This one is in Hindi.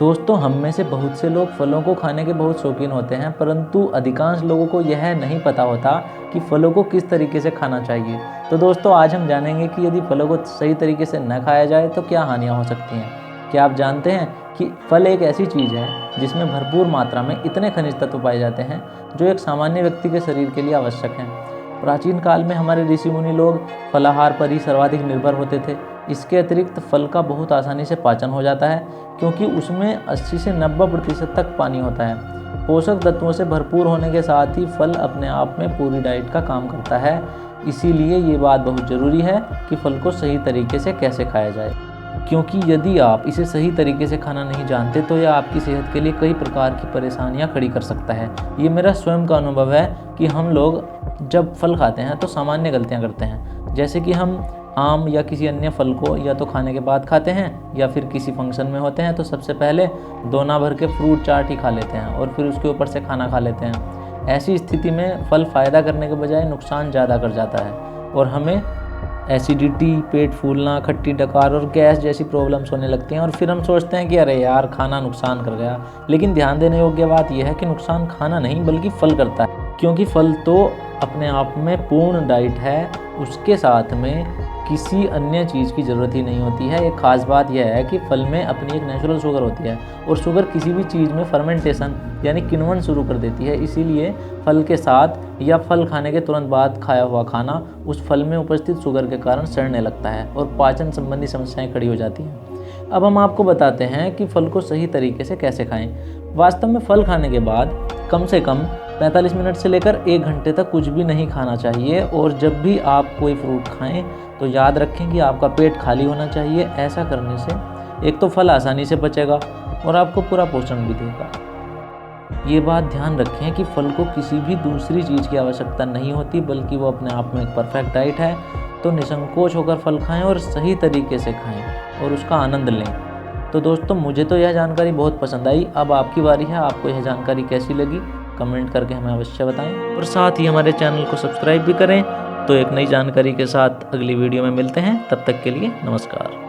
दोस्तों, हम में से बहुत से लोग फलों को खाने के बहुत शौकीन होते हैं, परंतु अधिकांश लोगों को यह नहीं पता होता कि फलों को किस तरीके से खाना चाहिए। तो दोस्तों, आज हम जानेंगे कि यदि फलों को सही तरीके से न खाया जाए तो क्या हानियाँ हो सकती हैं। क्या आप जानते हैं कि फल एक ऐसी चीज़ है जिसमें भरपूर मात्रा में इतने खनिज तत्व पाए जाते हैं जो एक सामान्य व्यक्ति के शरीर के लिए आवश्यक हैं। प्राचीन काल में हमारे ऋषि मुनि लोग फलाहार पर ही सर्वाधिक निर्भर होते थे। इसके अतिरिक्त फल का बहुत आसानी से पाचन हो जाता है क्योंकि उसमें 80 से 90% तक पानी होता है। पोषक तत्वों से भरपूर होने के साथ ही फल अपने आप में पूरी डाइट का काम करता है। इसीलिए ये बात बहुत ज़रूरी है कि फल को सही तरीके से कैसे खाया जाए, क्योंकि यदि आप इसे सही तरीके से खाना नहीं जानते तो यह आपकी सेहत के लिए कई प्रकार की परेशानियां खड़ी कर सकता है। ये मेरा स्वयं का अनुभव है कि हम लोग जब फल खाते हैं तो सामान्य गलतियां करते हैं, जैसे कि हम आम या किसी अन्य फल को या तो खाने के बाद खाते हैं या फिर किसी फंक्शन में होते हैं तो सबसे पहले दोना भर के फ्रूट चाट ही खा लेते हैं और फिर उसके ऊपर से खाना खा लेते हैं। ऐसी स्थिति में फल फ़ायदा करने के बजाय नुकसान ज़्यादा कर जाता है और हमें एसिडिटी, पेट फूलना, खट्टी डकार और गैस जैसी प्रॉब्लम्स होने लगती हैं और फिर हम सोचते हैं कि अरे यार, खाना नुकसान कर गया। लेकिन ध्यान देने योग्य बात यह है कि नुकसान खाना नहीं बल्कि फल करता है, क्योंकि फल तो अपने आप में पूर्ण डाइट है, उसके साथ में किसी अन्य चीज़ की ज़रूरत ही नहीं होती है। एक ख़ास बात यह है कि फल में अपनी एक नेचुरल शुगर होती है और शुगर किसी भी चीज़ में फर्मेंटेशन यानी किण्वन शुरू कर देती है। इसीलिए फल के साथ या फल खाने के तुरंत बाद खाया हुआ खाना उस फल में उपस्थित शुगर के कारण सड़ने लगता है और पाचन संबंधी समस्याएं खड़ी हो जाती हैं। अब हम आपको बताते हैं कि फल को सही तरीके से कैसे खाएं। वास्तव में फल खाने के बाद कम से कम 45 मिनट से लेकर 1 घंटे तक कुछ भी नहीं खाना चाहिए और जब भी आप कोई फ्रूट खाएं तो याद रखें कि आपका पेट खाली होना चाहिए। ऐसा करने से एक तो फल आसानी से पचेगा और आपको पूरा पोषण भी देगा। ये बात ध्यान रखें कि फल को किसी भी दूसरी चीज़ की आवश्यकता नहीं होती, बल्कि वो अपने आप में एक परफेक्ट डाइट है। तो निसंकोच होकर फल खाएं और सही तरीके से खाएं और उसका आनंद लें। तो दोस्तों, मुझे तो यह जानकारी बहुत पसंद आई। अब आपकी बारी है, आपको यह जानकारी कैसी लगी कमेंट करके हमें अवश्य बताएं और साथ ही हमारे चैनल को सब्सक्राइब भी करें। तो एक नई जानकारी के साथ अगली वीडियो में मिलते हैं, तब तक के लिए नमस्कार।